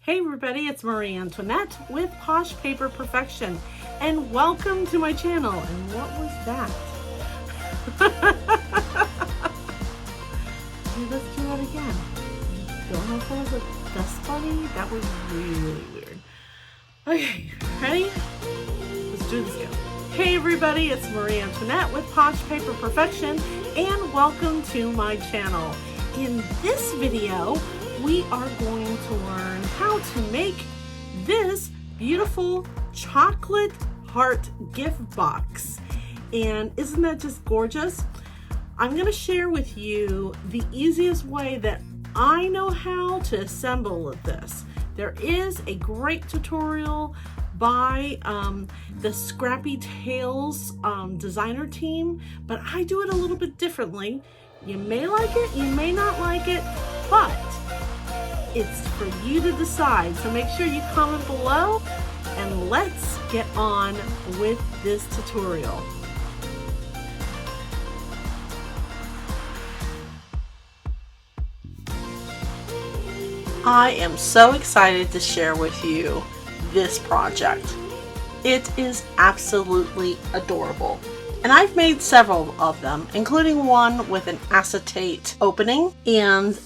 Hey everybody, it's Marie Antoinette with Posh Paper Perfection, and welcome to my channel. And what was that? Let's do that again. Don't know if that was a dust bunny. That was really weird. Okay, ready? Let's do this again. Hey everybody, it's Marie Antoinette with Posh Paper Perfection, and welcome to my channel. In this video, we are going to learn how to make this beautiful chocolate heart gift box. And isn't that just gorgeous? I'm going to share with you the easiest way that I know how to assemble this. There is a great tutorial by the ScrappyTails designer team, but I do it a little bit differently. You may like it, you may not like it, but it's for you to decide. So make sure you comment below and let's get on with this tutorial. I am so excited to share with you this project. It is absolutely adorable. And I've made several of them, including one with an acetate opening and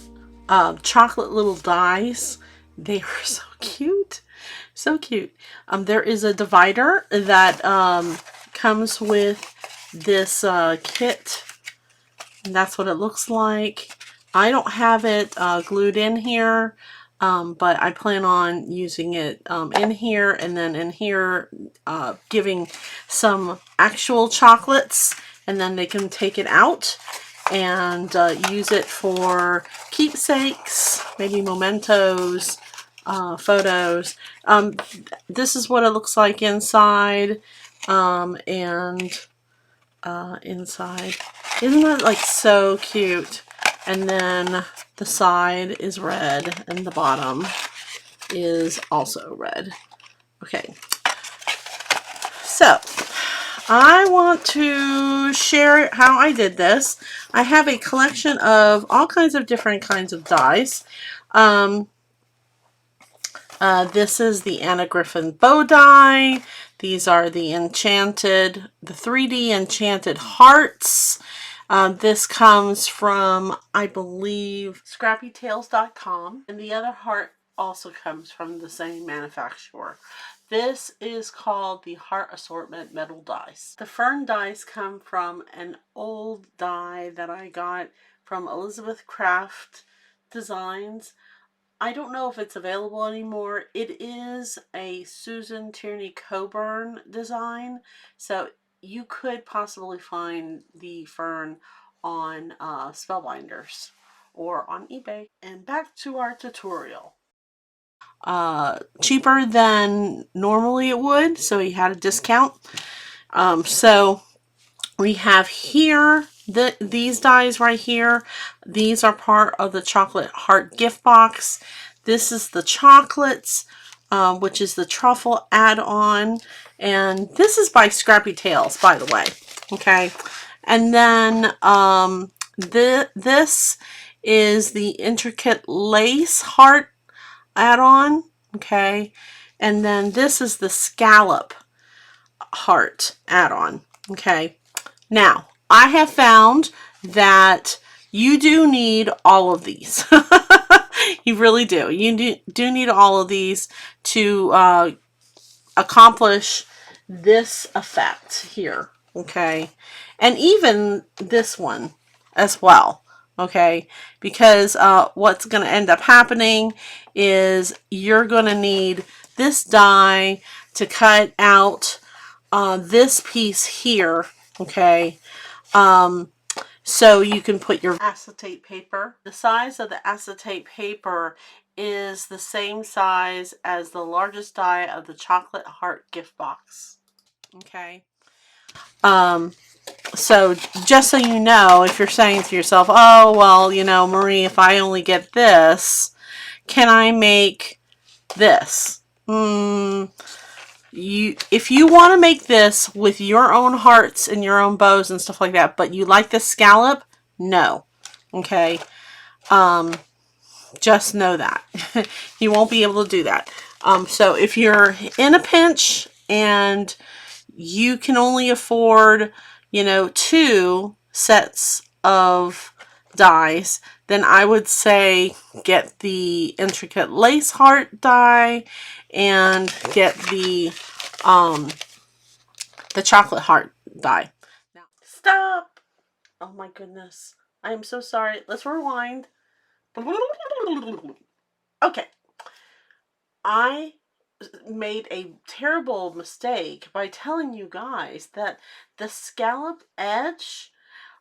chocolate little dies. They are so cute. So cute. There is a divider that comes with this kit. And that's what it looks like. I don't have it glued in here, but I plan on using it in here, and then in here giving some actual chocolates, and then they can take it out and use it for keepsakes, maybe mementos, photos. This is what it looks like inside, and inside. Isn't that like so cute? And then the side is red and the bottom is also red. Okay, so I want to share how I did this. I have a collection of all kinds of different kinds of dies. This is the Anna Griffin bow die. These are the 3D enchanted hearts. This comes from, I believe, ScrappyTails.com, and the other heart also comes from the same manufacturer. This is called the Heart Assortment Metal Dies. The fern dies come from an old die that I got from Elizabeth Craft Designs. I don't know if it's available anymore. It is a Susan Tierney Coburn design, so you could possibly find the fern on Spellbinders or on eBay. And back to our tutorial. Cheaper than normally it would, so he had a discount. So we have here these dies right here. These are part of the chocolate heart gift box. This is the chocolates, which is the truffle add-on, and this is by ScrappyTails, by the way. Okay, and then this is the intricate lace heart add-on. Okay, and then this is the scallop heart add-on. Okay, now I have found that you do need all of these. You really do. You do need all of these to accomplish this effect here. Okay, and even this one as well. Okay, because what's going to end up happening is you're going to need this die to cut out this piece here. Okay, so you can put your acetate paper. The size of the acetate paper is the same size as the largest die of the chocolate heart gift box. Okay. So just so you know, if you're saying to yourself, oh, well, you know, Marie, if I only get this, can I make this? If you want to make this with your own hearts and your own bows and stuff like that, but you like the scallop, no. Okay. Just know that. You won't be able to do that. So if you're in a pinch and you can only afford, you know, 2 sets of dies, then I would say get the intricate lace heart die and get the chocolate heart die. Now, stop! Oh my goodness. I am so sorry. Let's rewind. Okay. I made a terrible mistake by telling you guys that the scallop edge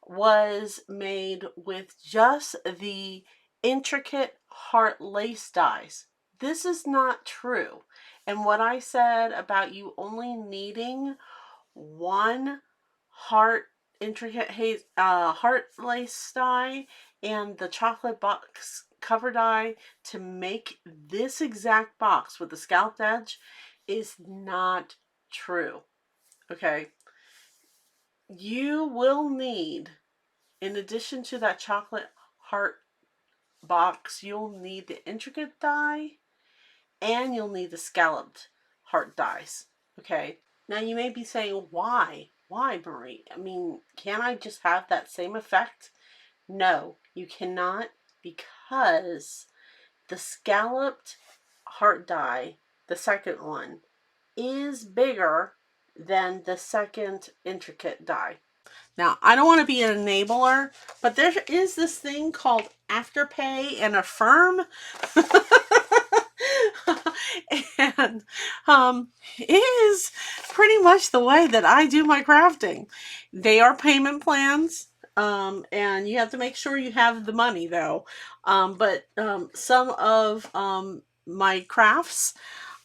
was made with just the intricate heart lace dies. This is not true. And what I said about you only needing 1 heart intricate heart lace die and the chocolate box cover die to make this exact box with the scalloped edge is not true. Okay, you will need, in addition to that chocolate heart box, you'll need the intricate die and you'll need the scalloped heart dies. Okay, now you may be saying, why? Why, Marie? I mean, can't I just have that same effect? No, you cannot, because the scalloped heart die, the second one, is bigger than the second intricate die. Now, I don't want to be an enabler, but there is this thing called Afterpay and Affirm. And it is pretty much the way that I do my crafting. They are payment plans, and you have to make sure you have the money though. But some of my crafts,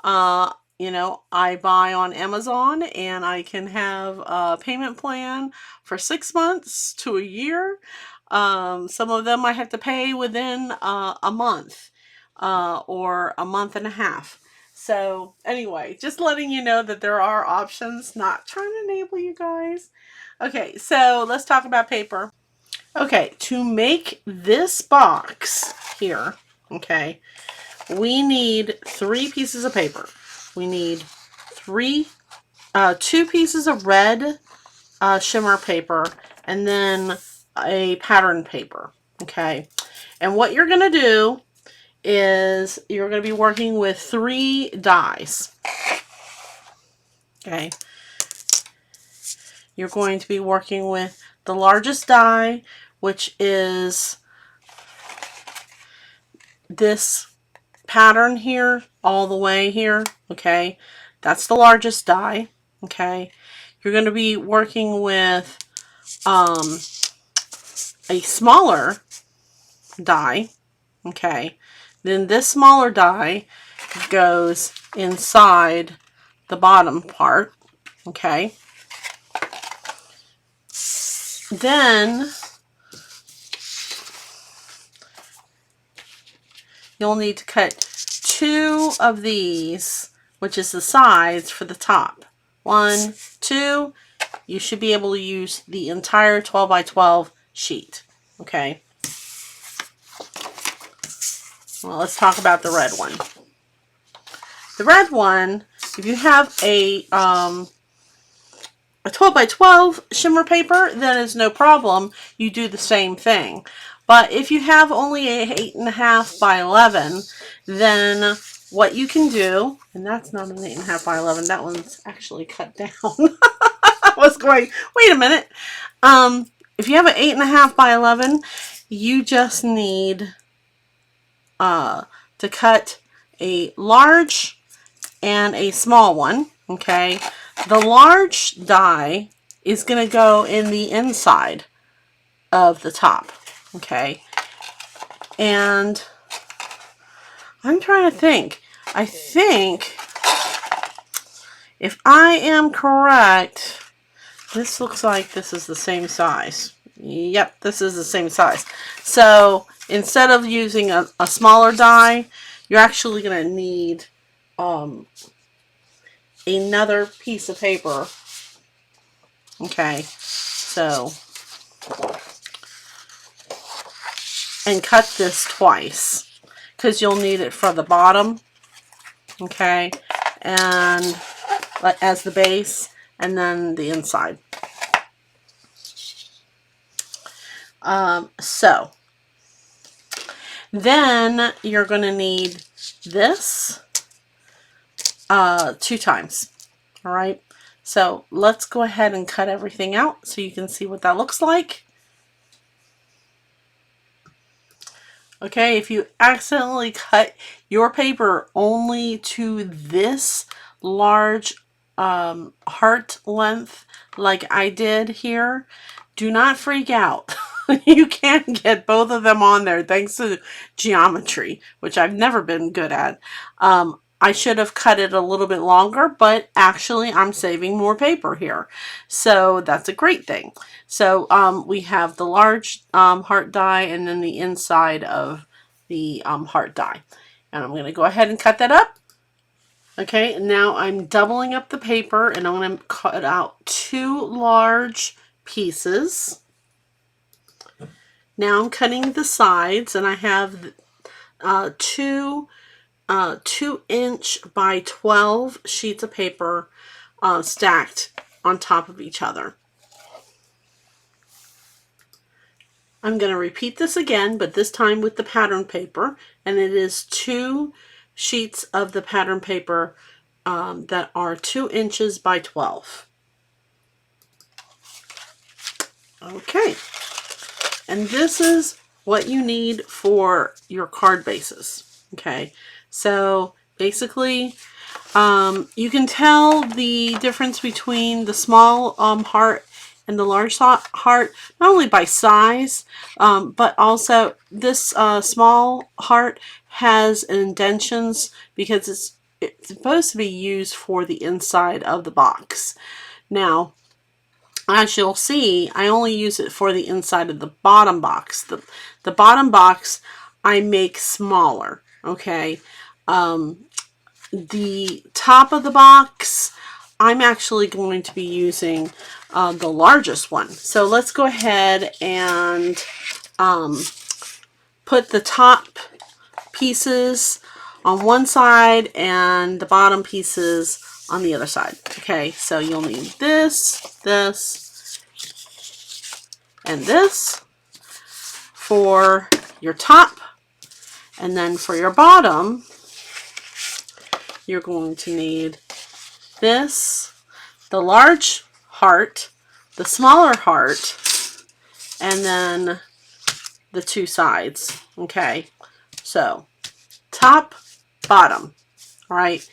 you know, I buy on Amazon, and I can have a payment plan for 6 months to a year. Some of them I have to pay within a month or a month and a half. So anyway, just letting you know that there are options, not trying to enable you guys. Okay, so let's talk about paper. Okay, to make this box here, okay, we need 3 pieces of paper. We need 2 pieces of red shimmer paper, and then a pattern paper. Okay, and what you're going to do is you're going to be working with 3 dies. Okay, you're going to be working with the largest die, which is this pattern here, all the way here. Okay, that's the largest die. Okay, you're going to be working with a smaller die. Okay, then this smaller die goes inside the bottom part. Okay, then you'll need to cut 2 of these, which is the sides for the top. 1, 2. You should be able to use the entire 12 by 12 sheet. Okay. Well, let's talk about the red one. The red one, if you have a 12 by 12 shimmer paper, then it's no problem. You do the same thing. But if you have only a 8.5 by 11, then what you can do, and that's not an 8.5 by 11, that one's actually cut down. I was going, wait a minute. If you have an 8.5 by 11, you just need to cut a large and a small one. Okay, the large die is going to go in the inside of the top. Okay, and I'm trying to think. I think, if I am correct, this looks like this is the same size. Yep, this is the same size. So instead of using a smaller die, you're actually going to need another piece of paper. Okay, so, and cut this twice. because you'll need it for the bottom, okay, and as the base, and then the inside. So then you're going to need this 2 times. All right, so let's go ahead and cut everything out so you can see what that looks like. Okay, if you accidentally cut your paper only to this large heart length like I did here, do not freak out. You can get both of them on there thanks to geometry, which I've never been good at. I should have cut it a little bit longer, but actually I'm saving more paper here. So that's a great thing. So we have the large heart die and then the inside of the heart die. And I'm going to go ahead and cut that up. Okay, and now I'm doubling up the paper and I'm going to cut out 2 large pieces. Now I'm cutting the sides, and I have 2 2-inch by 12 sheets of paper stacked on top of each other. I'm going to repeat this again, but this time with the pattern paper, and it is 2 sheets of the pattern paper that are 2 inches by 12. Okay, and this is what you need for your card bases. Okay, so basically you can tell the difference between the small heart and the large heart, not only by size, but also this small heart has indentions because it's supposed to be used for the inside of the box. Now, as you'll see, I only use it for the inside of the bottom box. The bottom box I make smaller, okay? The top of the box, I'm actually going to be using the largest one. So let's go ahead and put the top pieces on one side and the bottom pieces on the other side. Okay, so you'll need this, this, and this for your top, and then for your bottom, you're going to need this, the large heart, the smaller heart, and then the 2 sides. Okay, so top, bottom. All right.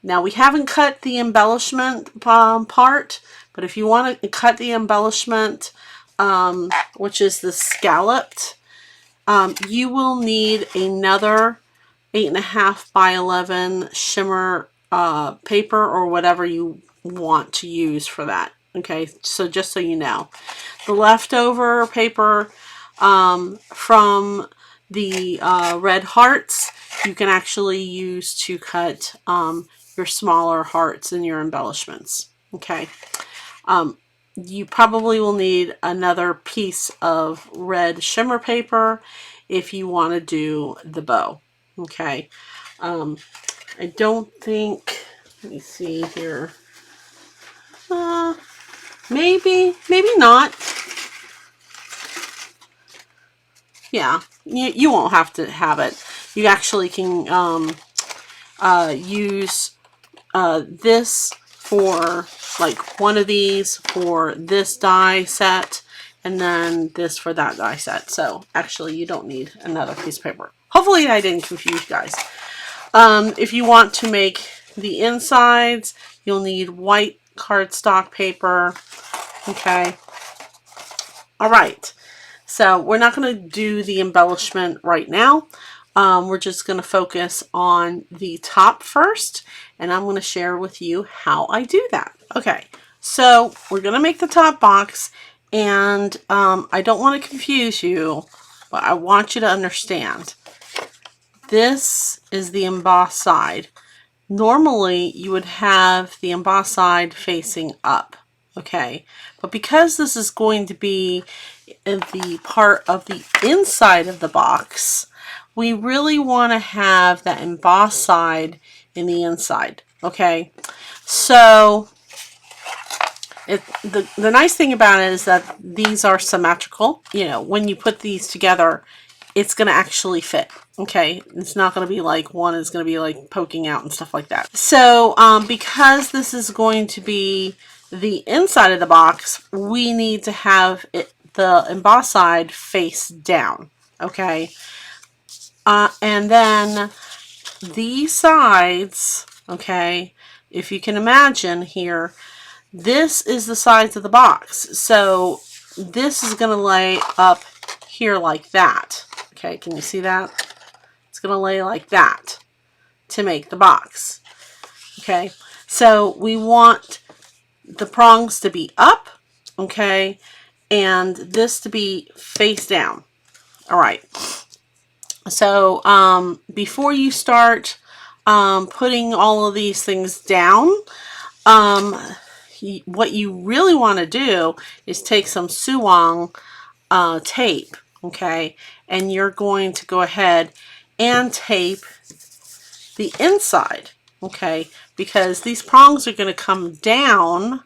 Now we haven't cut the embellishment part, but if you want to cut the embellishment, which is the scalloped, you will need another 8.5 by 11 shimmer paper or whatever you want to use for that. Okay, so just so you know, the leftover paper from the red hearts you can actually use to cut your smaller hearts and your embellishments. Okay, you probably will need another piece of red shimmer paper if you want to do the bow. Okay, I don't think, let me see here, maybe not. Yeah, you won't have to have it. You actually can use this for like one of these for this die set, and then this for that die set. So actually you don't need another piece of paper. Hopefully I didn't confuse you guys. If you want to make the insides, you'll need white cardstock paper. Okay. All right. So we're not going to do the embellishment right now. We're just going to focus on the top first, and I'm going to share with you how I do that. Okay, so we're going to make the top box, and I don't want to confuse you, but I want you to understand. This is the embossed side. Normally, you would have the embossed side facing up, okay? But because this is going to be the part of the inside of the box, we really want to have that embossed side in the inside. Okay, so the nice thing about it is that these are symmetrical. You know, when you put these together, it's going to actually fit. Okay, it's not going to be like one is going to be like poking out and stuff like that. So because this is going to be the inside of the box, we need to have it, the embossed side, face down. Okay, and then these sides, okay, if you can imagine here, this is the sides of the box. So this is going to lay up here like that. Okay, can you see that? It's going to lay like that to make the box. Okay, so we want the prongs to be up, okay, and this to be face down. All right. So before you start putting all of these things down, what you really want to do is take some Suwong tape, okay, and you're going to go ahead and tape the inside, okay, because these prongs are going to come down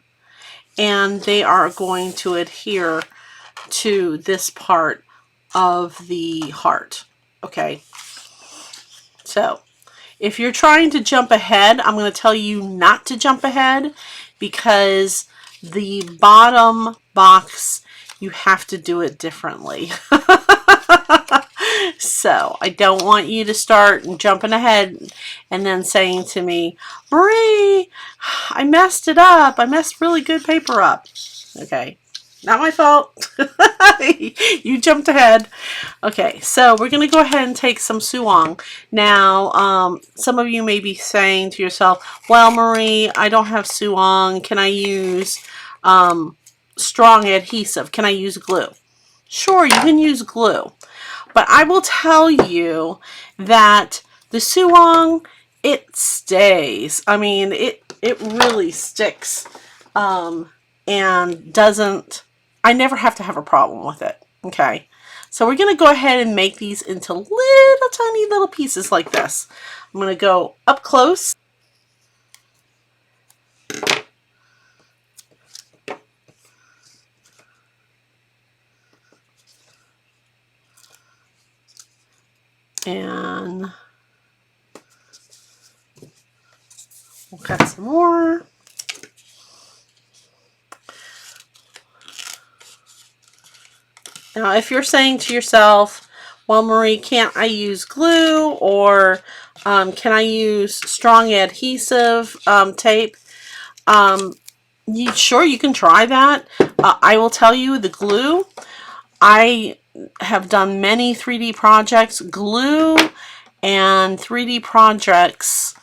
and they are going to adhere to this part of the heart. Okay, so if you're trying to jump ahead, I'm going to tell you not to jump ahead, because the bottom box, you have to do it differently. So I don't want you to start jumping ahead and then saying to me, Marie, I messed it up. I messed really good paper up. Okay, not my fault. You jumped ahead. Okay, so we're going to go ahead and take some Suwong. Now, some of you may be saying to yourself, well, Marie, I don't have Suwong. Can I use strong adhesive? Can I use glue? Sure, you can use glue. But I will tell you that the Suwong, it stays. I mean, it really sticks and doesn't, I never have to have a problem with it. Okay, so we're going to go ahead and make these into little tiny little pieces like this. I'm going to go up close. And we'll cut some more. Now, if you're saying to yourself, well, Marie, can't I use glue, or can I use strong adhesive tape? Sure, you can try that. I will tell you, the glue, I have done many 3D projects. Glue and 3D projects,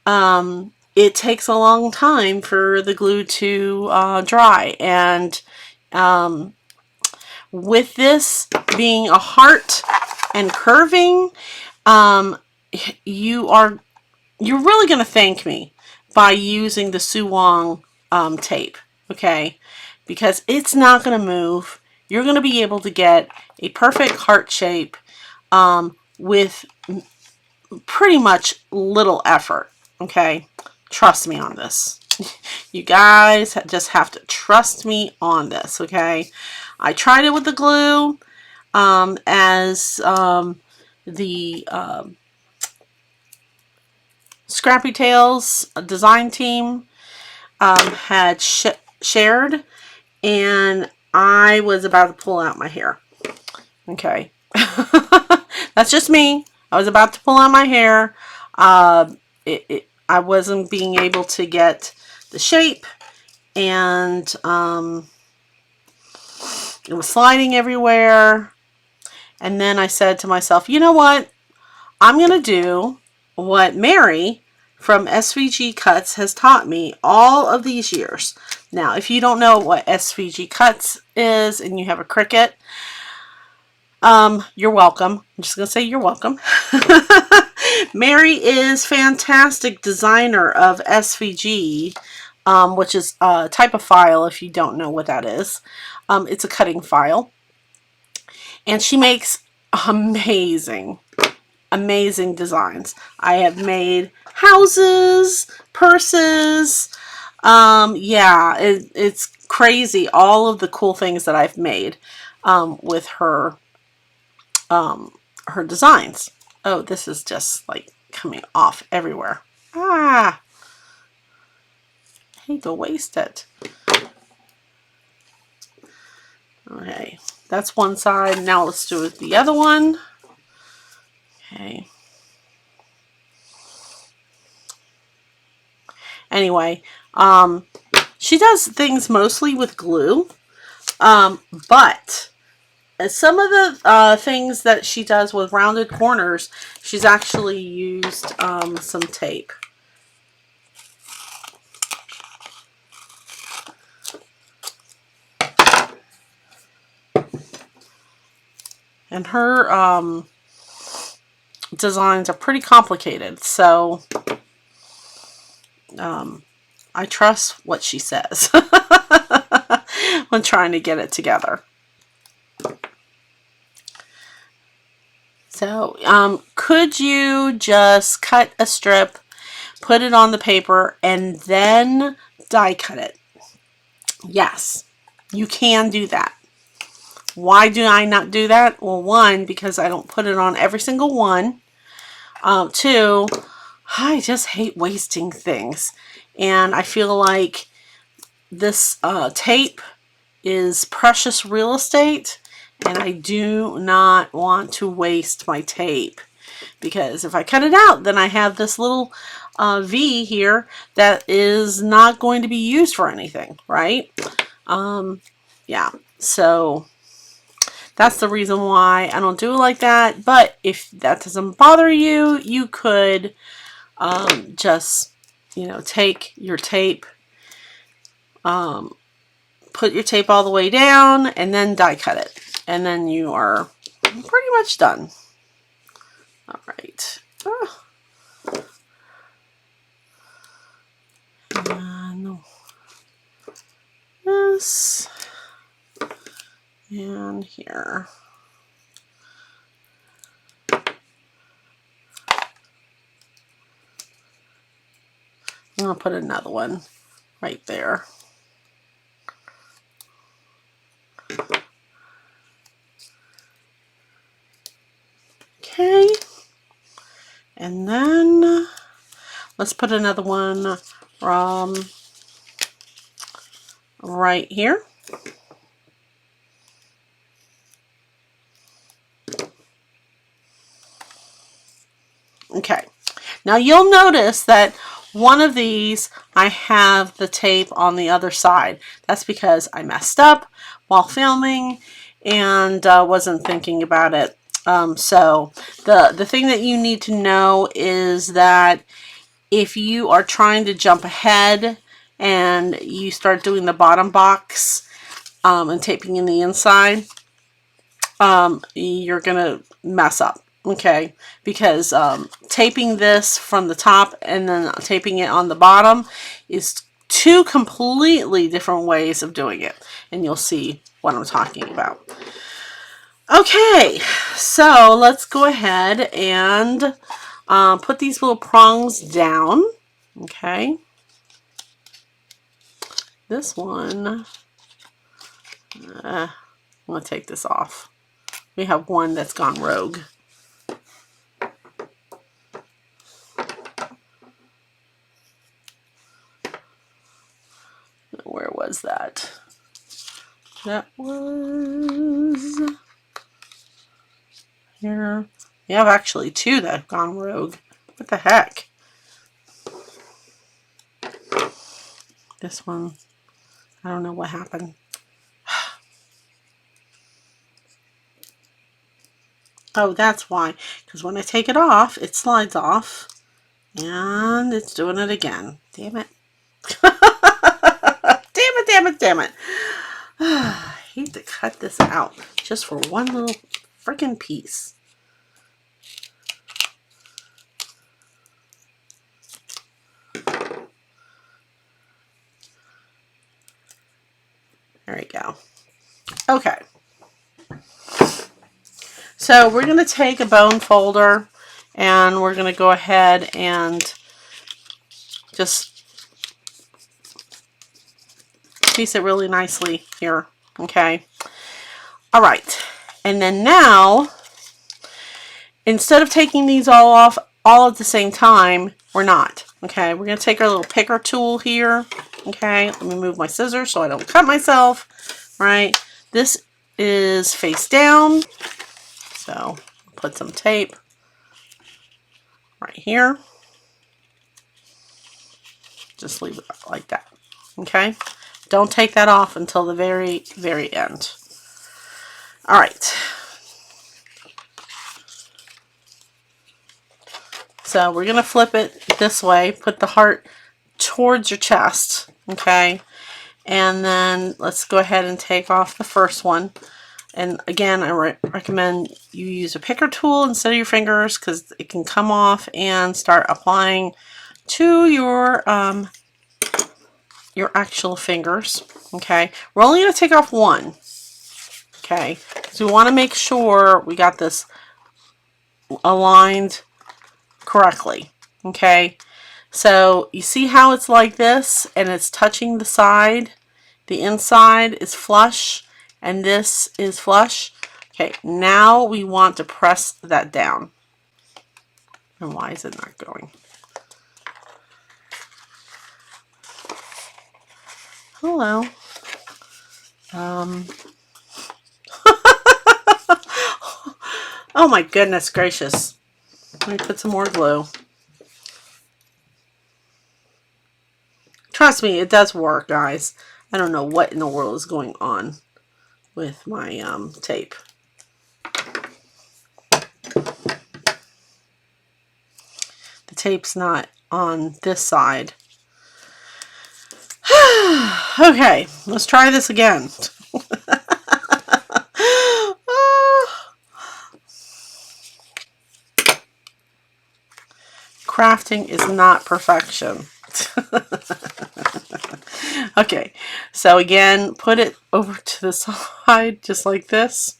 it takes a long time for the glue to dry. And with this being a heart and curving, you're really going to thank me by using the Suwong tape, okay? Because it's not going to move. You're going to be able to get a perfect heart shape with pretty much little effort, okay? Trust me on this. You guys just have to trust me on this, okay? I tried it with the glue as the ScrappyTails design team had shared, and I was about to pull out my hair. Okay. That's just me. I was about to pull out my hair. I wasn't being able to get the shape, and it was sliding everywhere. And then I said to myself, you know what? I'm going to do what Mary from SVG Cuts has taught me all of these years. Now, if you don't know what SVG Cuts is and you have a Cricut, you're welcome. I'm just going to say you're welcome. Mary is fantastic designer of SVG, which is a type of file if you don't know what that is. It's a cutting file. And she makes amazing amazing designs. I have made houses, purses. Yeah, it's crazy all of the cool things that I've made with her designs. Oh, this is just like coming off everywhere. Ah, I hate to waste it. Okay, that's one side. Now let's do the other one. Okay. Anyway, she does things mostly with glue, but some of the things that she does with rounded corners, she's actually used some tape. And her designs are pretty complicated, so I trust what she says when trying to get it together. So, could you just cut a strip, put it on the paper, and then die cut it? Yes, you can do that. Why do I not do that? Well, one, because I don't put it on every single one. Two, I just hate wasting things. And I feel like this tape is precious real estate, and I do not want to waste my tape. Because if I cut it out, then I have this little V here that is not going to be used for anything, right? Yeah, so that's the reason why I don't do it like that. But if that doesn't bother you, you could just, take your tape, put your tape all the way down, and then die cut it. And then you are pretty much done. All right. And this. And here. I'm going to put another one right there. Okay. And then let's put another one right here. Okay, now you'll notice that one of these I have the tape on the other side. That's because I messed up while filming and wasn't thinking about it. So the thing that you need to know is that if you are trying to jump ahead and you start doing the bottom box and taping in the inside, you're gonna mess up. Okay, because taping this from the top and then taping it on the bottom is two completely different ways of doing it, and you'll see what I'm talking about. Okay, so let's go ahead and put these little prongs down. Okay, this one, I'm going to take this off. We have one that's gone rogue. Where was that? That was here. We have actually two that have gone rogue. What the heck? This one, I don't know what happened. Oh, that's why. Because when I take it off, it slides off. And it's doing it again. Damn it. Damn it. I hate to cut this out just for one little freaking piece. There we go. Okay. So we're going to take a bone folder and we're going to go ahead and just piece it really nicely here. Okay. All right. And then now, instead of taking these all off all at the same time, we're not. Okay. We're going to take our little picker tool here. Okay. Let me move my scissors so I don't cut myself. Right. This is face down. So put some tape right here. Just leave it like that. Okay. Don't take that off until the very, very end. All right. So we're going to flip it this way. Put the heart towards your chest. Okay. And then let's go ahead and take off the first one. And again, I recommend you use a picker tool instead of your fingers because it can come off and start applying to your actual fingers. Okay. We're only going to take off one. Okay. So we want to make sure we got this aligned correctly. Okay. So you see how it's like this and it's touching the side. The inside is flush and this is flush. Okay, now we want to press that down. And why is it not going? Hello. Oh my goodness gracious. Let me put some more glue. Trust me, it does work, guys. I don't know what in the world is going on with my tape. The tape's not on this side. Okay, let's try this again. Crafting is not perfection. Okay, so again, put it over to the side just like this,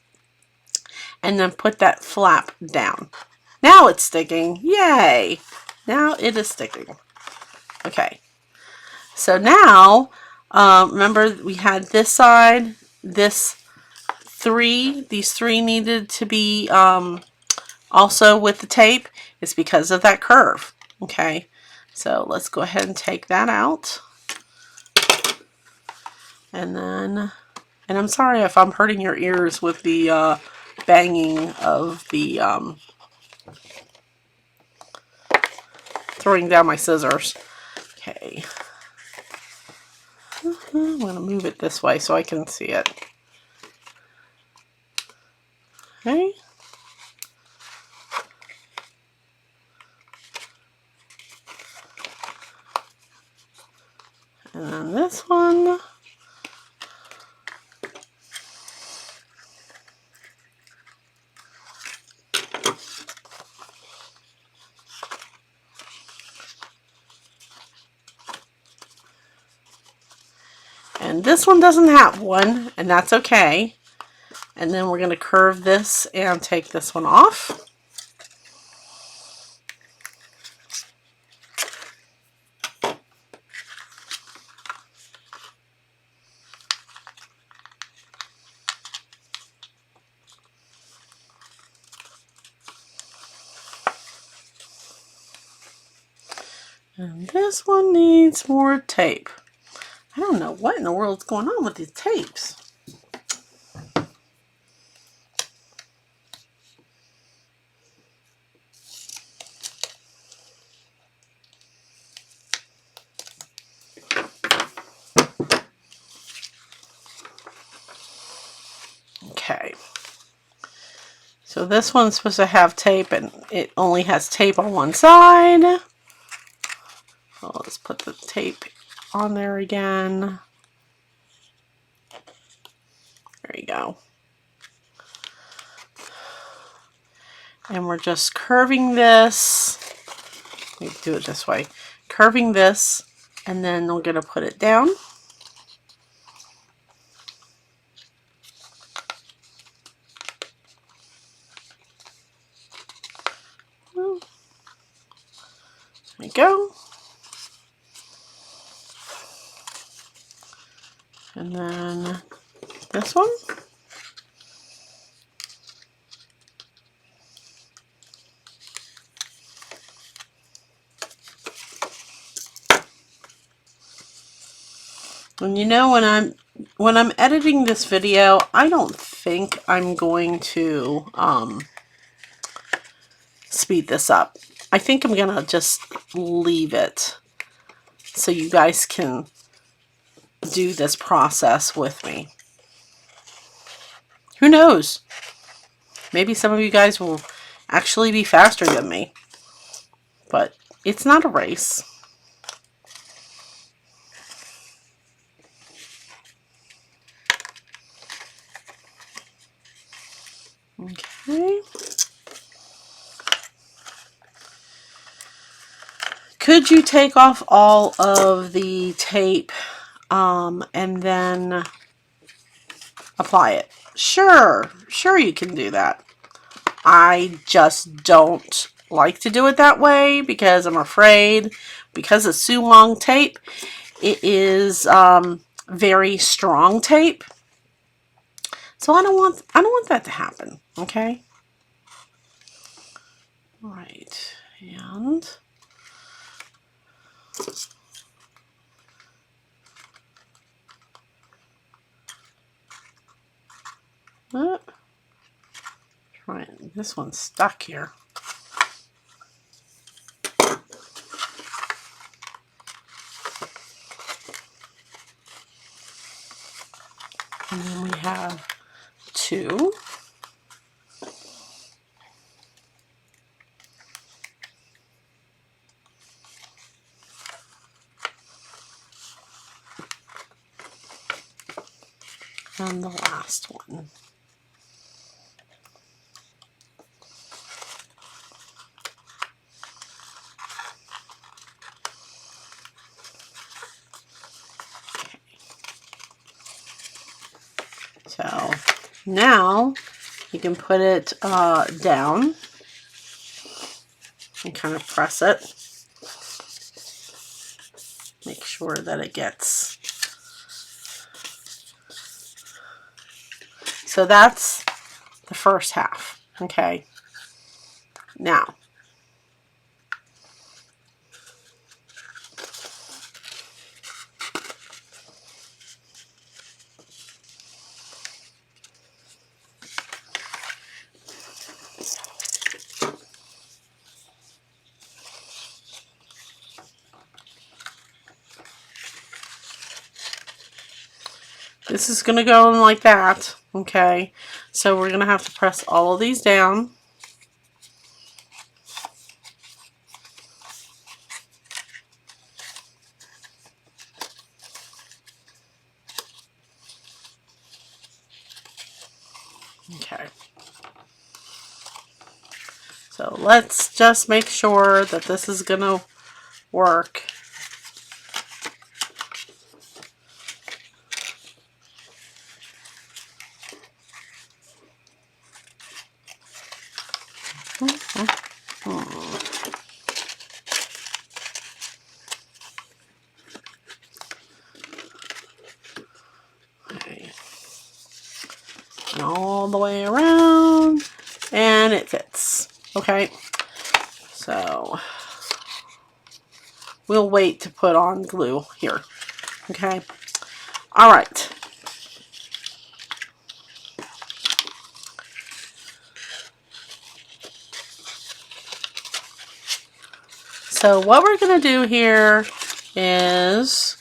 and then put that flap down. Now it's sticking. Yay! Now it is sticking. Okay, so now remember we had this side, these three needed to be also with the tape. It's because of that curve. Okay, so let's go ahead and take that out. And then, and I'm sorry if I'm hurting your ears with the banging of the throwing down my scissors. Okay. I'm going to move it this way so I can see it. Okay. And then this one. And this one doesn't have one, and that's okay. And then we're going to curve this and take this one off. And this one needs more tape. I don't know what in the world's going on with these tapes. Okay. So this one's supposed to have tape and it only has tape on one side. So let's put the tape on there again. There you go. And we're just curving this. Let me do it this way. Curving this, and then we're going to put it down. And then this one. And you know, when I'm editing this video, I don't think I'm going to speed this up. I think I'm gonna just leave it so you guys can do this process with me. Who knows? Maybe some of you guys will actually be faster than me, but it's not a race. Okay. Could you take off all of the tape and then apply it? Sure you can do that. I just don't like to do it that way because I'm afraid, because of Sulong tape, it is very strong tape. So I don't want that to happen, okay? All right, and right, this one's stuck here. And then we have 2. And the last one. So now you can put it down and kind of press it. Make sure that it gets. So that's the first half. Okay. Now, this is going to go in like that, okay? So we're going to have to press all of these down. Okay. So let's just make sure that this is going to work. Okay. And all the way around, and it fits. Okay, so we'll wait to put on glue here. Okay, all right. So what we're going to do here is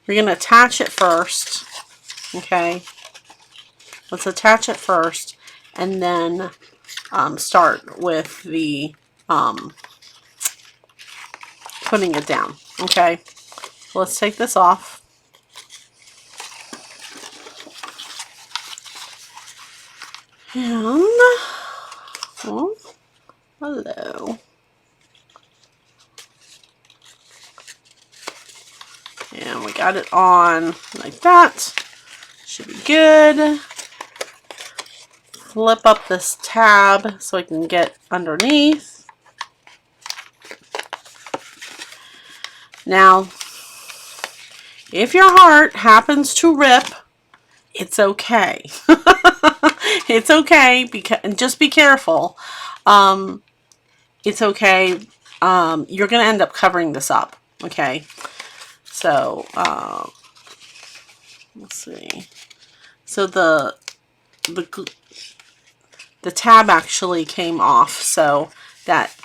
we're going to attach it first. Okay, let's attach it first and then start with the putting it down. Okay, so let's take this off. And, oh, hello. And we got it on like that. Should be good. Flip up this tab so I can get underneath. Now, if your heart happens to rip, it's okay. It's okay, because just be careful. It's okay. You're going to end up covering this up. Okay. So, let's see. So the tab actually came off, so that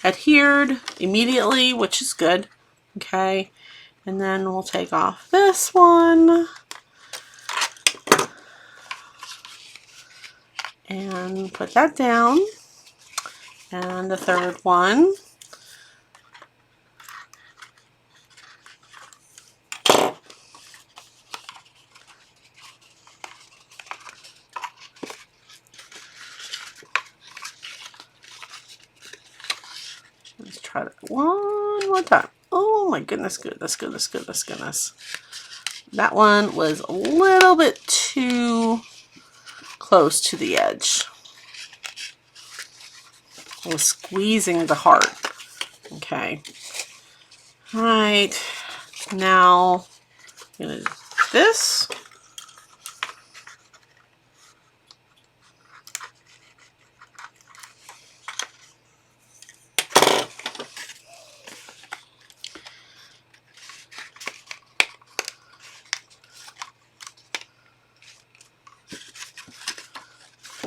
adhered immediately, which is good. Okay. And then we'll take off this one. And put that down. And the third one. Let's try that one more time. Oh my goodness, goodness, goodness, goodness, goodness. That one was a little bit too close to the edge. I was squeezing the heart. Okay. All right. Now I'm going to do this.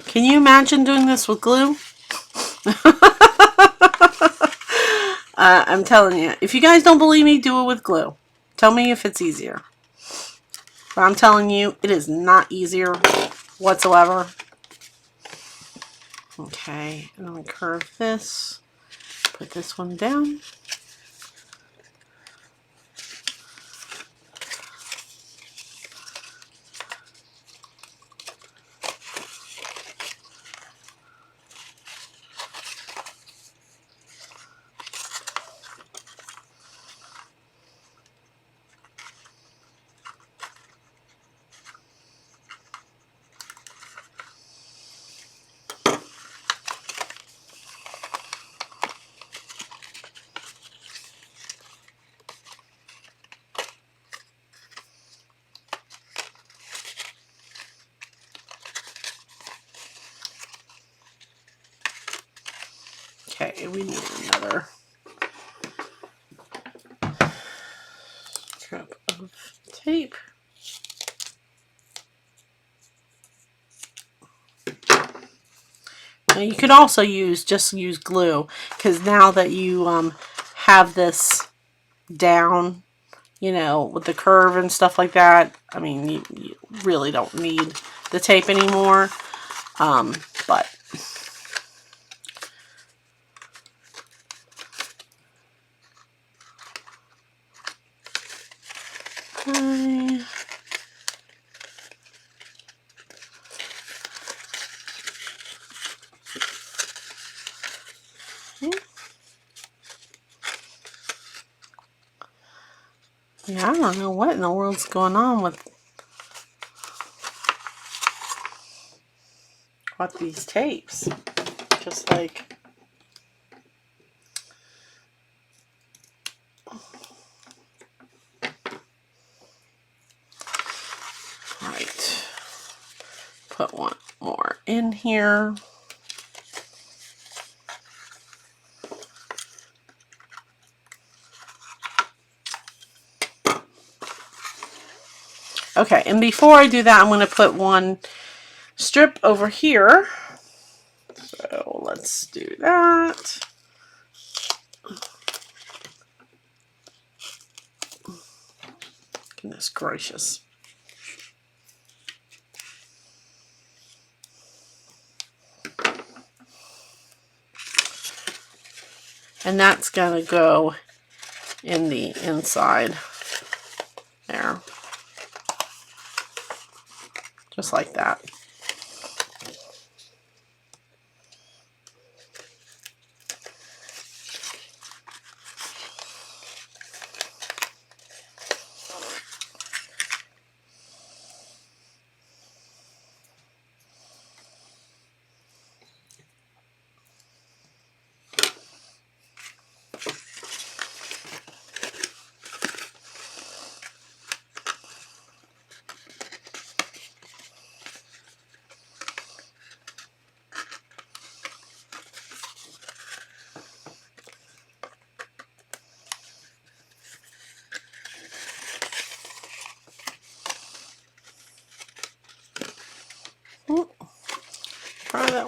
Can you imagine doing this with glue? I'm telling you, if you guys don't believe me, do it with glue. Tell me if it's easier. But I'm telling you, it is not easier whatsoever. Okay, and I'm going to curve this. Put this one down. Okay, we need another strip of tape. Now you could also just use glue, because now that you have this down, you know, with the curve and stuff like that, I mean, you really don't need the tape anymore. But okay. Yeah, I don't know what in the world's going on with these tapes. Just like, right. Put one more in here. Okay, and before I do that, I'm going to put one strip over here. So let's do that. Goodness gracious. And that's going to go in the inside there. Just like that.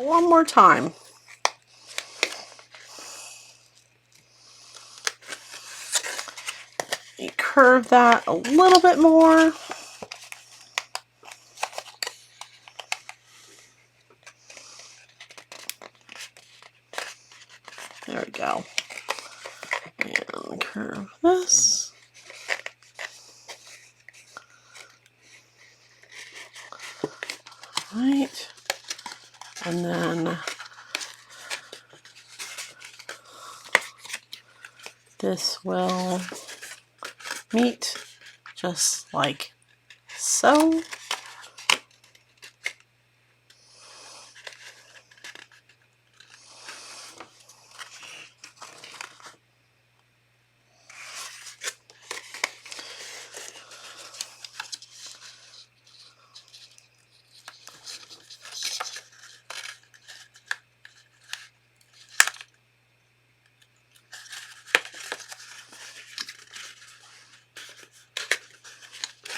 it one more time. You curve that a little bit more. There we go. And curve this. Right. And then this will meet just like so.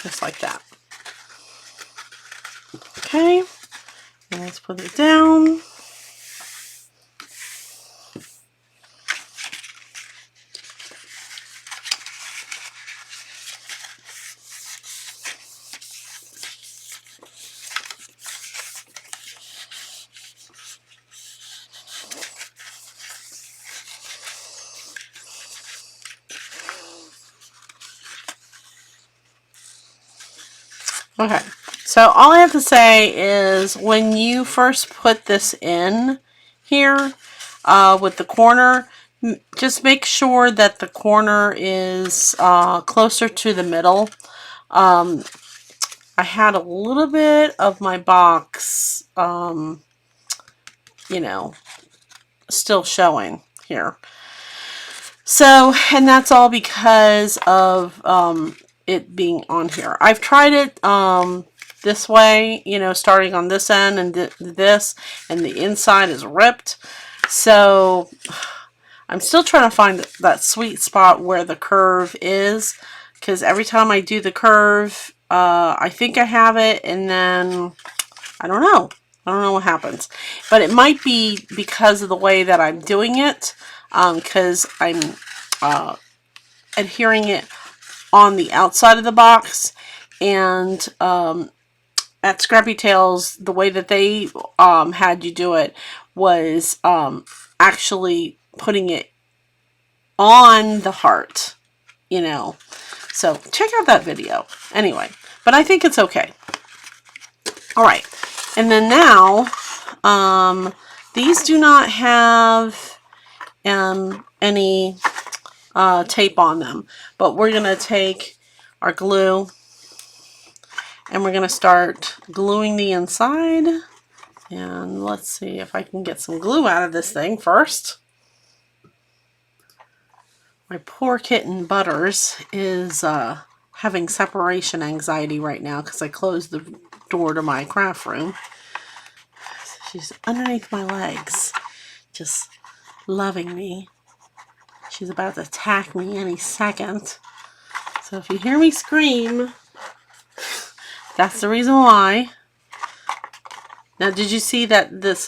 Just like that. Okay, and let's put it down. Okay, so all I have to say is when you first put this in here with the corner, just make sure that the corner is closer to the middle. I had a little bit of my box, you know, still showing here. So, and that's all because of it being on here. I've tried it this way, you know, starting on this end and this, and the inside is ripped. So I'm still trying to find that sweet spot where the curve is, because every time I do the curve, I think I have it, and then I don't know. I don't know what happens. But it might be because of the way that I'm doing it, because I'm adhering it on the outside of the box, and at ScrappyTails, the way that they had you do it was actually putting it on the heart, you know. So check out that video. Anyway, but I think it's okay. All right, and then now these do not have any tape on them, but we're gonna take our glue and we're gonna start gluing the inside. And let's see if I can get some glue out of this thing first. My poor kitten Butters is having separation anxiety right now because I closed the door to my craft room. She's underneath my legs, just loving me. She's about to attack me any second. So if you hear me scream, that's the reason why. Now, did you see that this,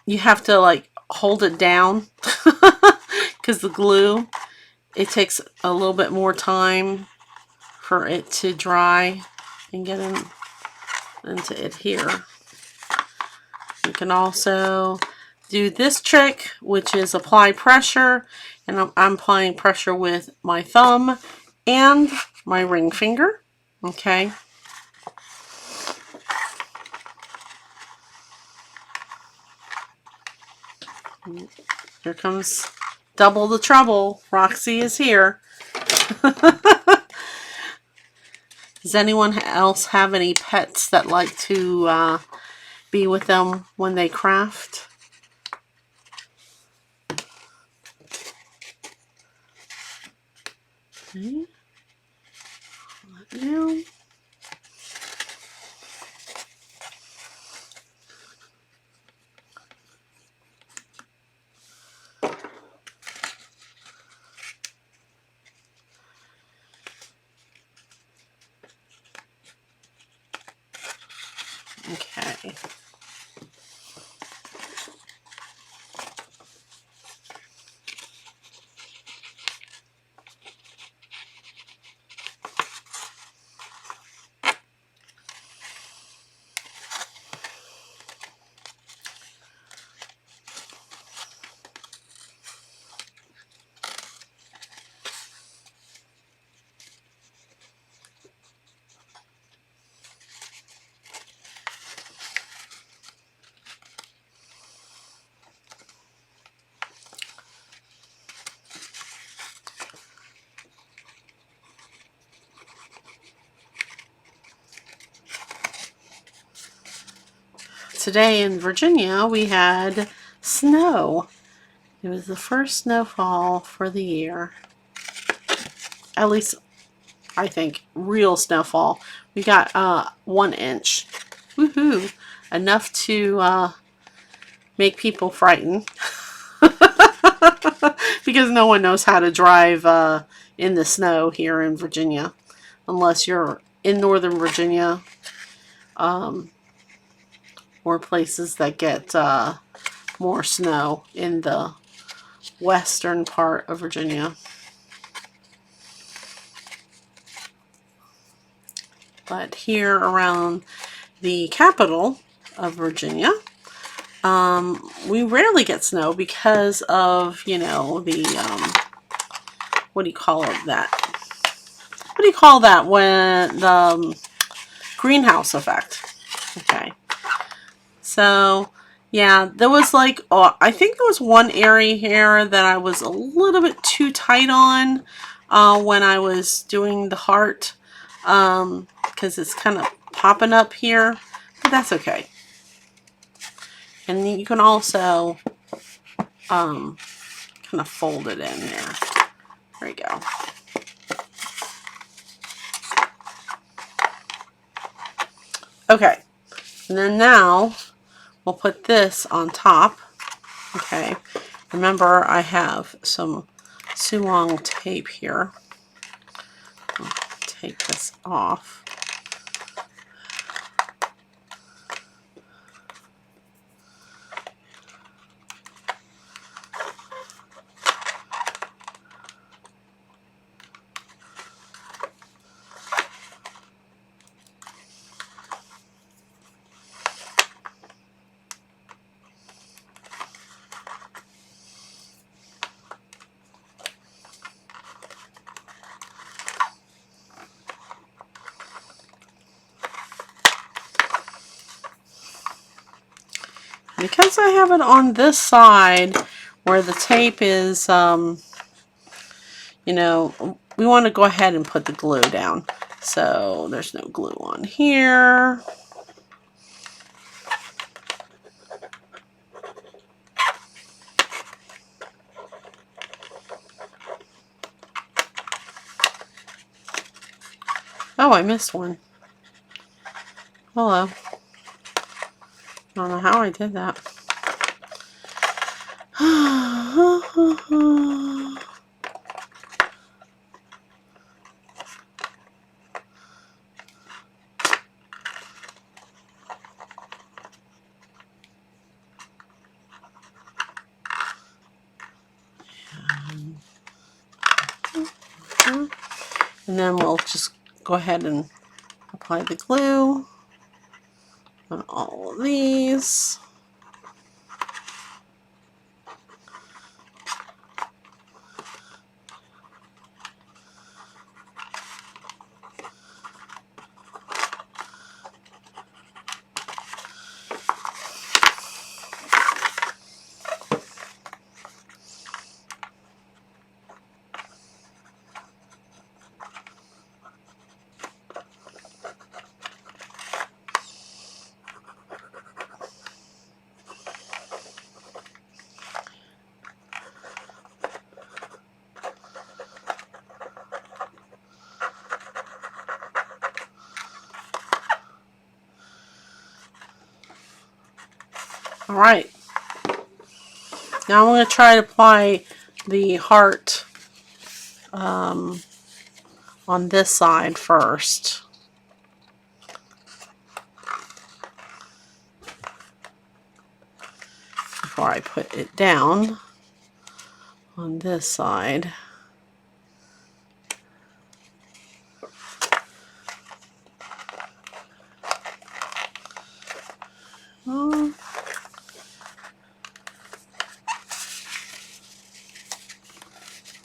you have to like hold it down because the glue, it takes a little bit more time for it to dry and get in and to adhere. You can also do this trick, which is apply pressure, and I'm applying pressure with my thumb and my ring finger. Okay. Here comes double the trouble. Roxy is here. Does anyone else have any pets that like to be with them when they craft? Okay. Now. Okay. today in Virginia we had snow. It was the first snowfall for the year. At least I think real snowfall. We got 1 inch. Woohoo! Enough to make people frightened. Because no one knows how to drive in the snow here in Virginia. Unless you're in Northern Virginia. Or places that get more snow in the western part of Virginia. But here around the capital of Virginia, we rarely get snow because of, you know, the, what do you call it, that? What do you call that when the greenhouse effect? Okay. So, yeah, there was like, I think there was one area here that I was a little bit too tight on when I was doing the heart. Because it's kind of popping up here, but that's okay. And you can also kind of fold it in there. There you go. Okay, and then now we'll put this on top. Okay, remember I have some Suwong tape here. I'll take this off. Because I have it on this side where the tape is, you know, we want to go ahead and put the glue down. So there's no glue on here. Oh, I missed one. Hello. I don't know how I did that. And then we'll just go ahead and apply the glue on all of these. All right. Now I'm going to try to apply the heart on this side first. Before I put it down on this side.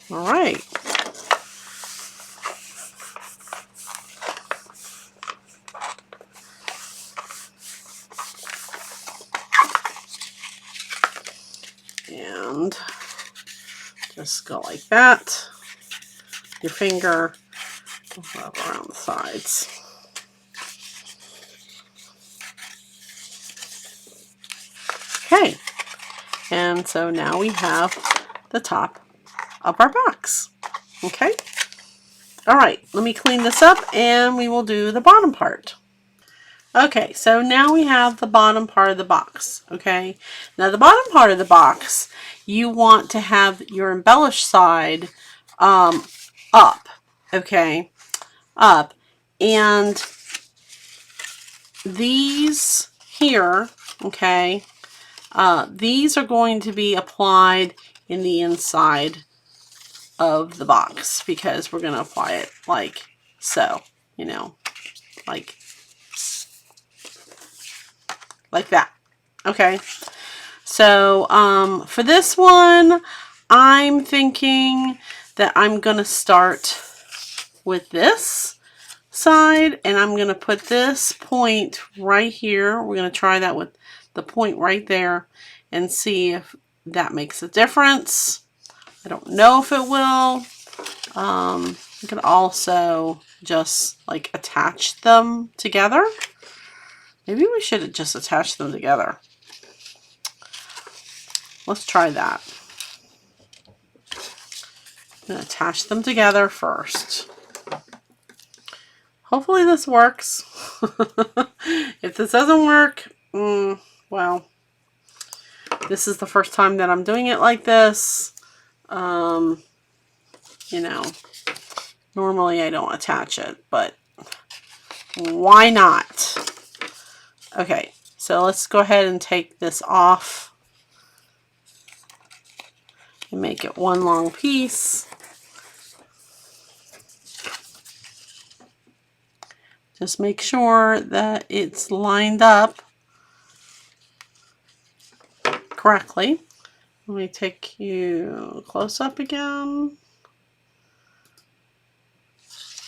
All right. And just go like that. Your finger rub around the sides. Okay, and so now we have the top of our box. Okay, all right, let me clean this up and we will do the bottom part. Okay, so now we have the bottom part of the box. Okay, now the bottom part of the box, you want to have your embellished side up. Okay, up, and these here, okay, these are going to be applied in the inside of the box because we're going to apply it like so, you know, like that. Okay, so for this one, I'm thinking that I'm going to start with this side, and I'm going to put this point right here. We're going to try that with the point right there and see if that makes a difference. I don't know if it will. You can also just like attach them together. Maybe we should just attach them together. Let's try that. I'm going to attach them together first. Hopefully this works. If this doesn't work, well, this is the first time that I'm doing it like this. You know, normally I don't attach it, but why not? Okay, so let's go ahead and take this off and make it one long piece. Just make sure that it's lined up correctly. Let me take you close up again.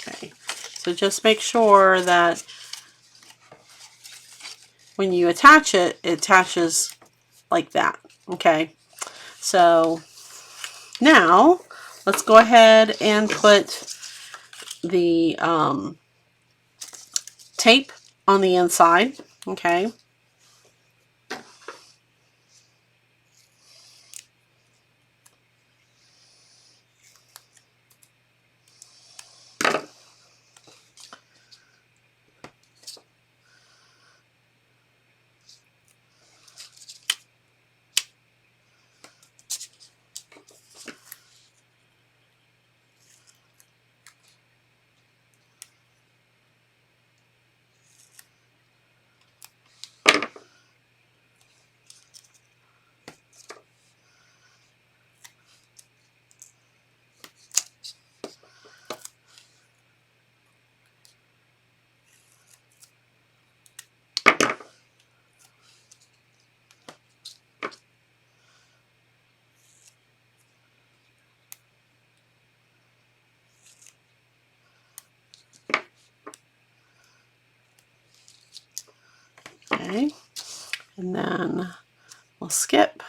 Okay, so just make sure that when you attach it, it attaches like that. Okay, so now let's go ahead and put the tape on the inside. Okay, okay, and then we'll skip.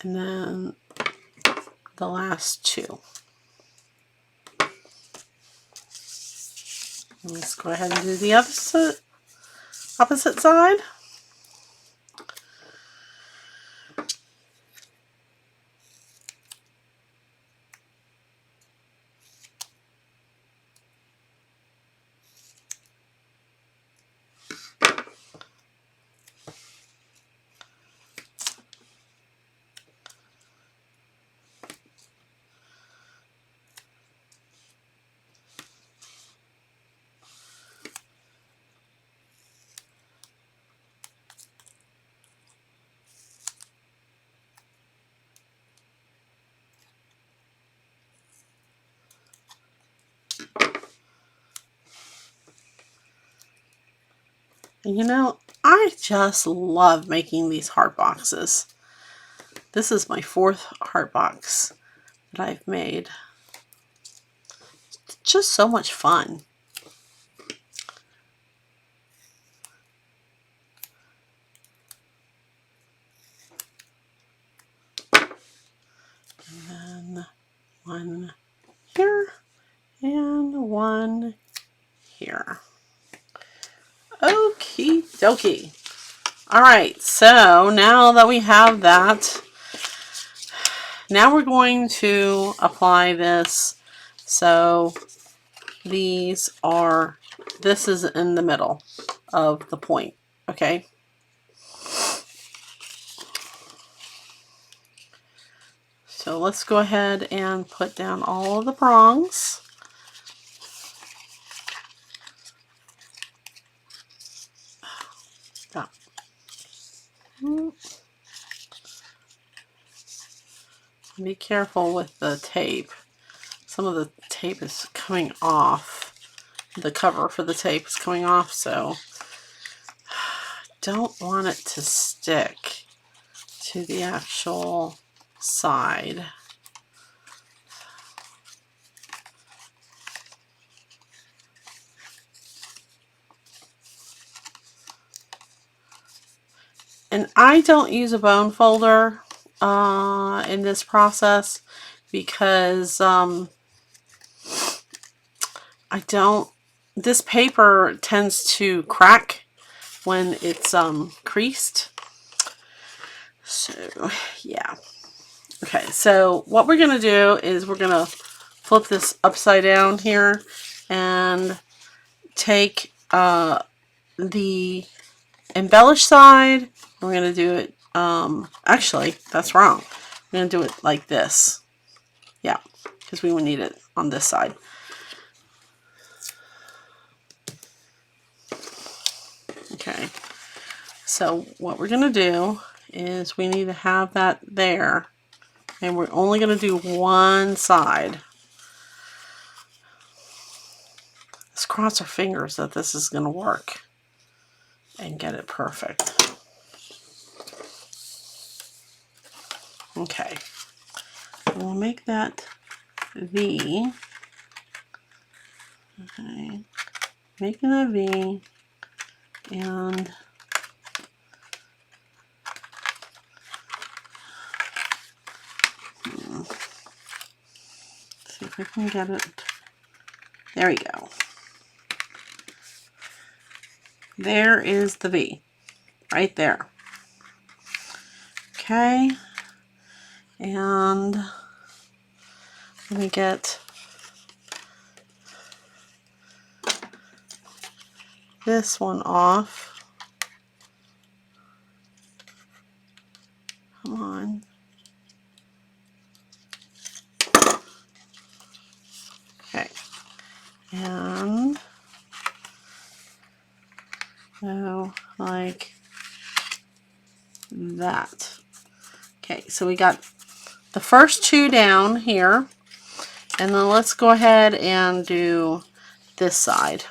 And then the last two. Let's go ahead and do the opposite side. You know, I just love making these heart boxes. This is my 4th heart box that I've made. It's just so much fun. And then one here and one here. Okie dokie. Alright, so now that we have that, now we're going to apply this. So this is in the middle of the point, okay? So let's go ahead and put down all of the prongs. Stop. Be careful with the tape. Some of the tape is coming off. The cover for the tape is coming off, so don't want it to stick to the actual side. And I don't use a bone folder in this process because this paper tends to crack when it's creased. So yeah. Okay, so what we're gonna do is we're gonna flip this upside down here and take the embellished side. We're gonna do it, actually that's wrong. We're gonna do it like this. Yeah, because we would need it on this side. Okay, so what we're gonna do is we need to have that there, and we're only gonna do one side. Let's cross our fingers that this is gonna work and get it perfect. Okay, we'll make that V. Okay, making a V, and see if we can get it. There we go. There is the V, right there. Okay, and let me get this one off. Come on. Okay, and so like that. Okay, so we got the first 2 down here, and then let's go ahead and do this side.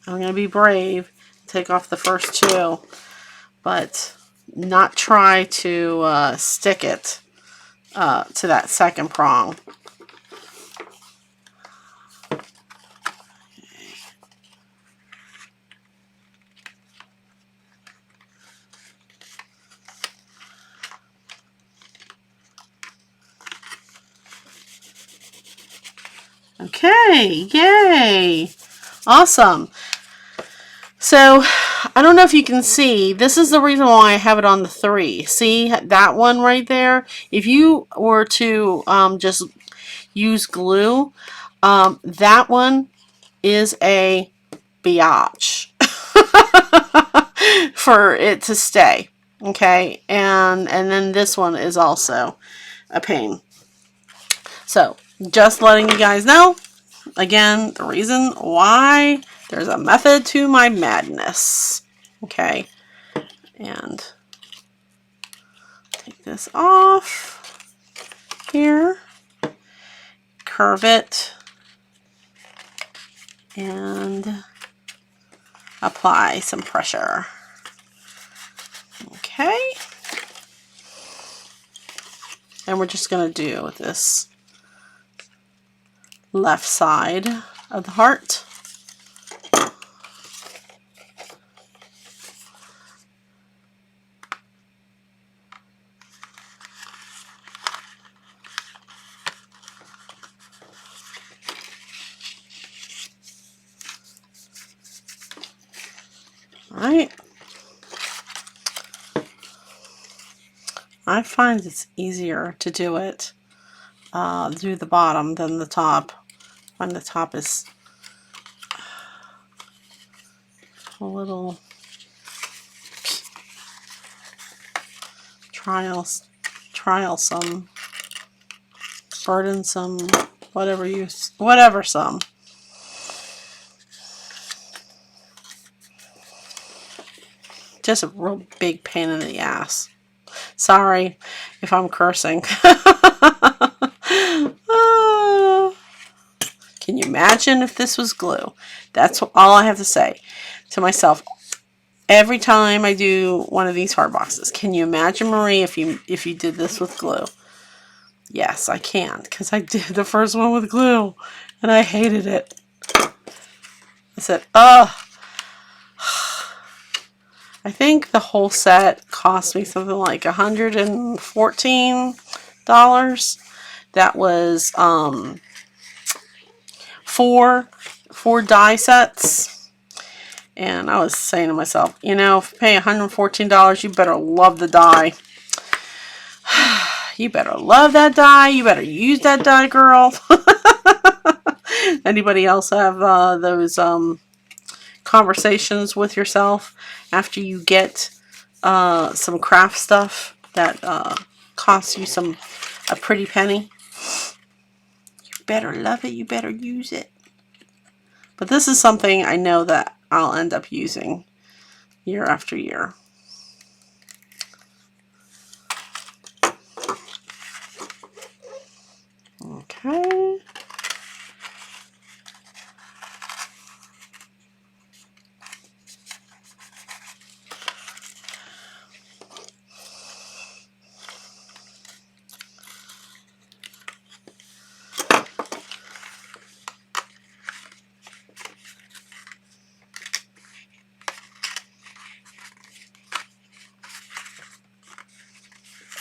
I'm going to be brave, take off the first 2, but not try to stick it to that second prong. Okay, yay! Awesome. So, I don't know if you can see, this is the reason why I have it on the 3. See that one right there? If you were to just use glue, that one is a biatch for it to stay. Okay, and then this one is also a pain. So, just letting you guys know, again, the reason why there's a method to my madness. Okay, and take this off here. curve it and apply some pressure. Okay. And we're just going to do this left side of the heart. Alright. I find it's easier to do it through the bottom than the top. I find the top is a little trialsome, burdensome, whatever some. Just a real big pain in the ass. Sorry if I'm cursing. Can you imagine if this was glue? That's all I have to say to myself every time I do one of these hard boxes. Can you imagine, Marie, if you did this with glue? Yes, I can, because I did the first one with glue and I hated it. I said, ugh. I think the whole set cost me something like $114. That was four die sets. And I was saying to myself, you know, if you pay $114, you better love the die. You better love that die. You better use that die, girl. Anybody else have those conversations with yourself after you get some craft stuff that costs you a pretty penny? You better love it. You better use it. But this is something I know that I'll end up using year after year. Okay.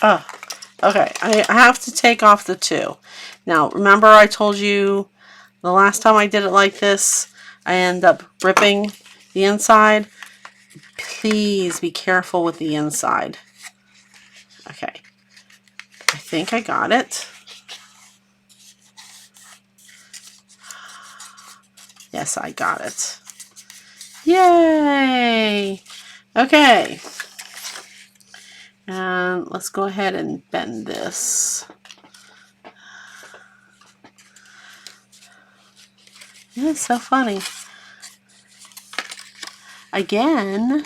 Oh, okay. I have to take off the two. Now, remember I told you the last time I did it like this, I end up ripping the inside. Please be careful with the inside. Okay. I think I got it. Yes, I got it. Yay! Okay. And let's go ahead and bend this. It's so funny. Again,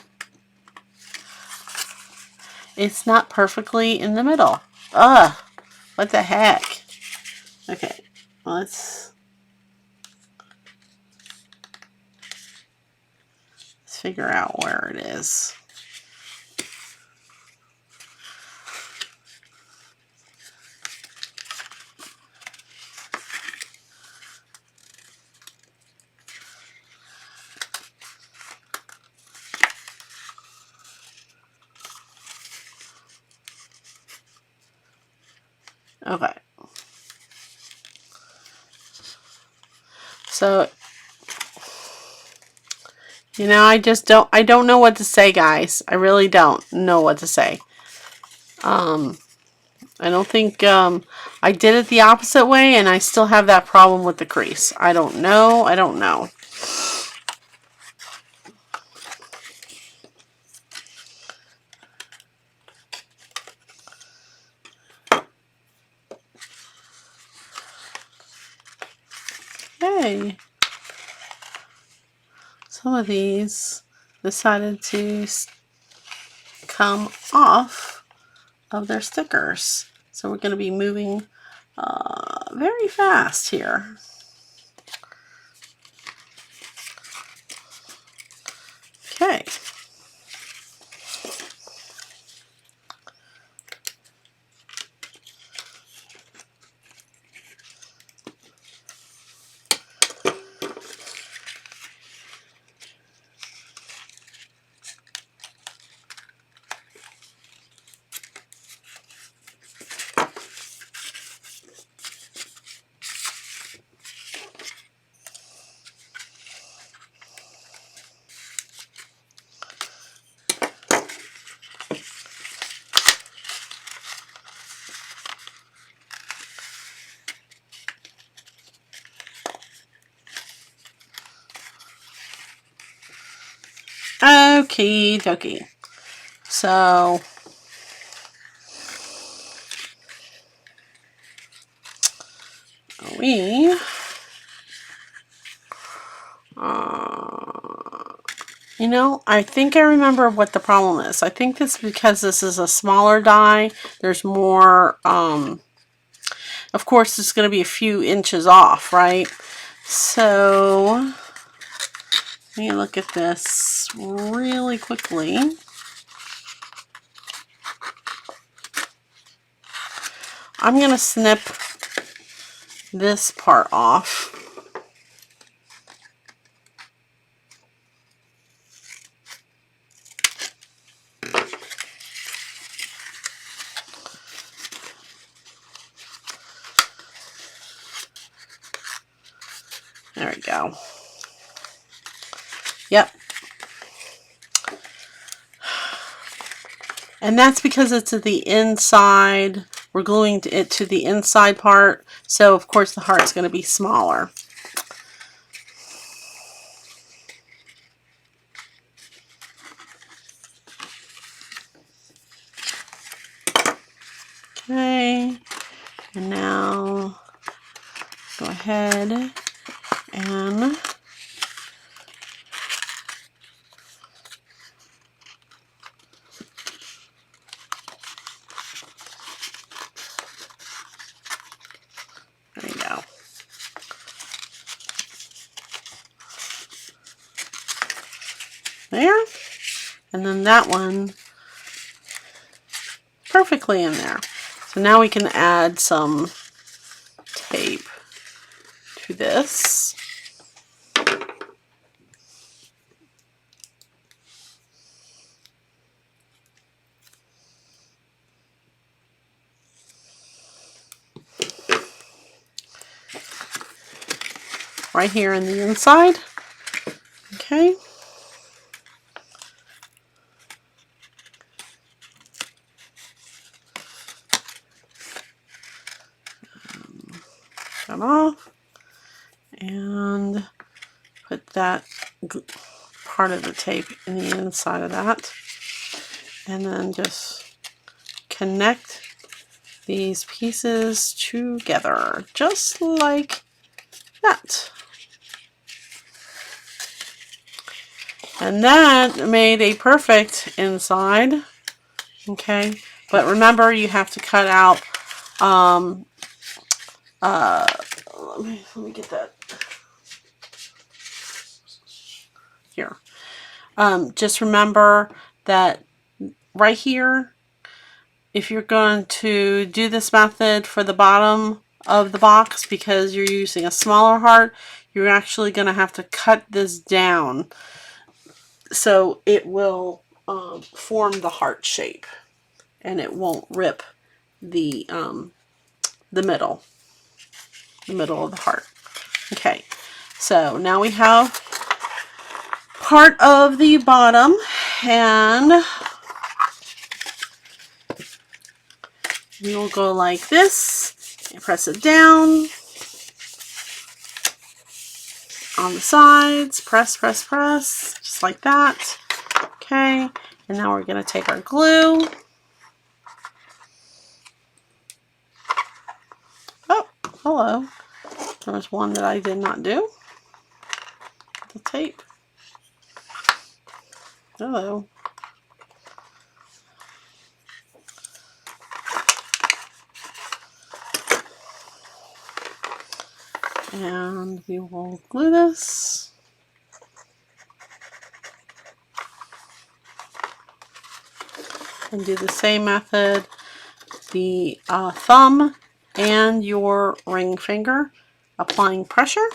it's not perfectly in the middle. Ugh, what the heck? Okay, let's figure out where it is. Okay. So, you know, I don't know what to say, guys. I really don't know what to say. I don't think, I did it the opposite way and I still have that problem with the crease. I don't know. I don't know. Okay. Some of these decided to come off of their stickers. So we're going to be moving very fast here. Okay. Okie dokie. So we you know, I think I remember what the problem is. I think it's because this is a smaller die. There's more, of course, it's going to be a few inches off, right? So let me look at this really quickly. I'm going to snip this part off. There we go. Yep. And that's because it's at the inside. We're gluing it to the inside part. So, of course, the heart's going to be smaller. Okay. And now go ahead and there you go. There. And then that one perfectly in there. So now we can add some tape to this. Right here in the inside. Okay. That off. And put that part of the tape in the inside of that. And then just connect these pieces together, just like that. And that made a perfect inside. Okay, but remember you have to cut out let me get that here. Just remember that right here, if you're going to do this method for the bottom of the box, because you're using a smaller heart, you're actually going to have to cut this down so it will form the heart shape and it won't rip the middle of the heart. Okay, so now we have part of the bottom, and you'll go like this and press it down on the sides, press, press, press, just like that. Okay, and now we're going to take our glue. Oh, hello. There was one that I did not do. The tape. Hello. And we will glue this. And do the same method, the thumb and your ring finger, applying pressure.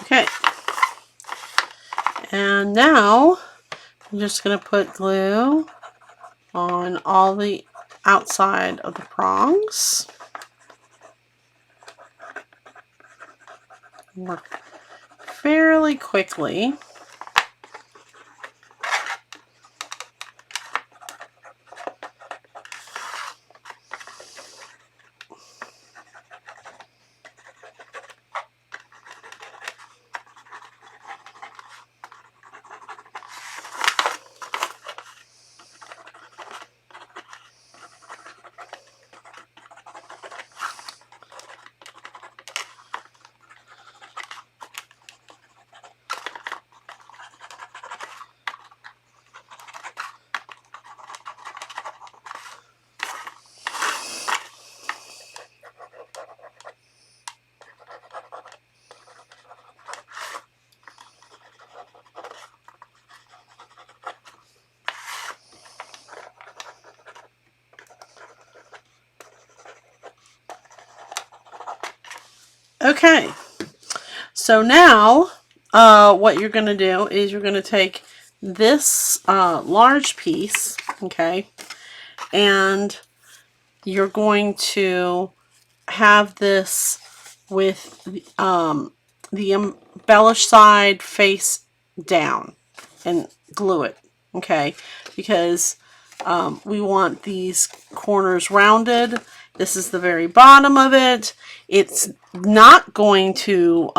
Okay, and now I'm just going to put glue on all the outside of the prongs. Work fairly quickly. Okay, so now what you're going to do is you're going to take this large piece, okay, and you're going to have this with the embellished side face down and glue it, okay, because we want these corners rounded. This is the very bottom of it. It's not going to,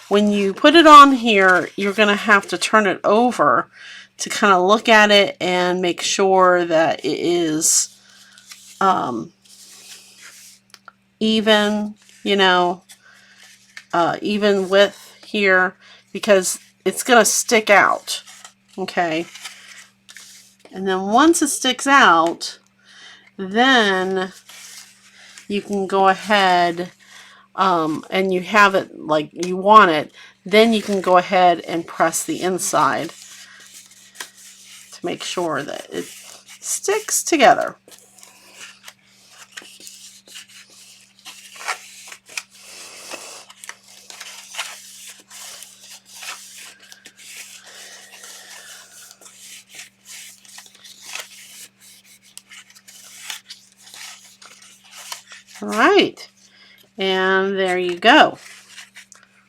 when you put it on here, you're going to have to turn it over to kind of look at it and make sure that it is even, you know, even width here, because it's going to stick out, okay? And then once it sticks out, then you can go ahead and you have it like you want it, then you can go ahead and press the inside to make sure that it sticks together. All right, and there you go.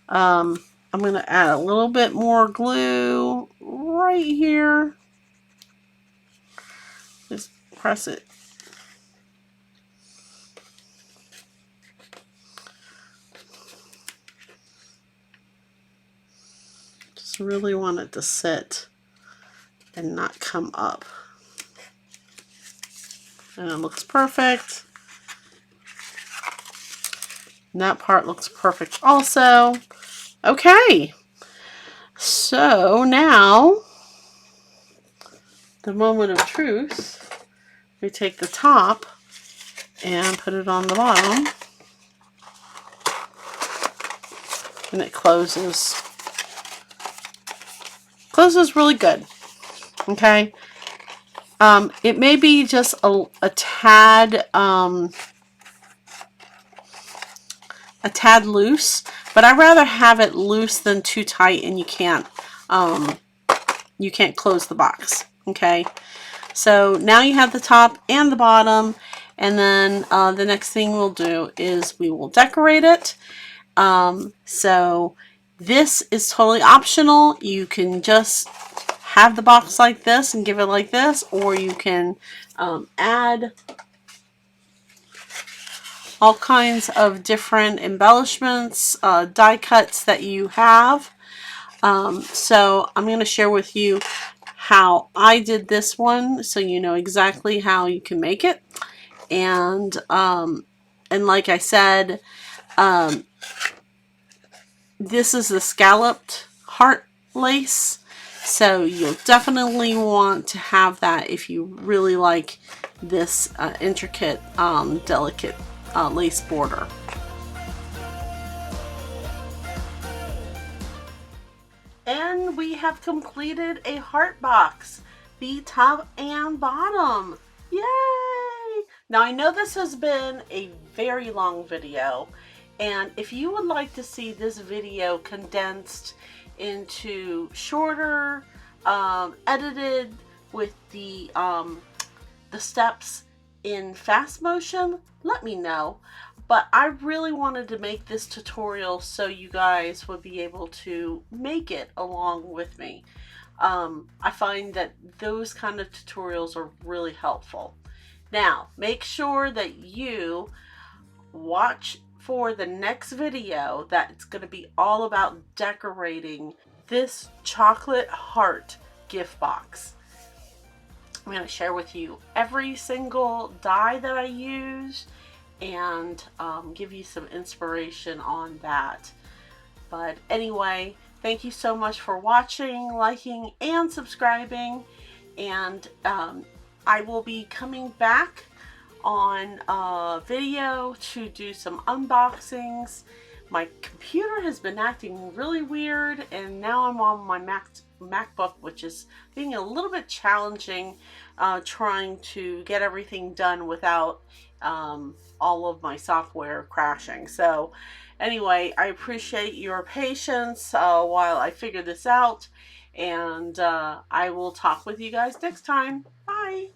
I'm going to add a little bit more glue right here. Just press it. Just really want it to sit and not come up. And it looks perfect. And that part looks perfect also. Okay. So now, the moment of truth. We take the top and put it on the bottom. And it closes. Closes really good. Okay. It may be just a tad loose, but I'd rather have it loose than too tight and you can't close the box. Okay, so now you have the top and the bottom, and then the next thing we'll do is we will decorate it. So this is totally optional. You can just have the box like this and give it like this, or you can add all kinds of different embellishments, die cuts that you have. So I'm going to share with you how I did this one, so you know exactly how you can make it. And like I said, this is the scalloped heart lace, so you'll definitely want to have that if you really like this intricate, delicate lace border. And we have completed a heart box, the top and bottom. Yay! Now I know this has been a very long video, and if you would like to see this video condensed into shorter, edited with the steps in fast motion, let me know. But I really wanted to make this tutorial so you guys would be able to make it along with me. I find that those kind of tutorials are really helpful. Now, make sure that you watch for the next video that's going to be all about decorating this chocolate heart gift box. I'm going to share with you every single die that I use and give you some inspiration on that. But anyway, thank you so much for watching, liking, and subscribing. And I will be coming back on video to do some unboxings. My computer has been acting really weird, and now I'm on my MacBook, which is being a little bit challenging, trying to get everything done without all of my software crashing. So anyway, I appreciate your patience while I figure this out, and I will talk with you guys next time. Bye!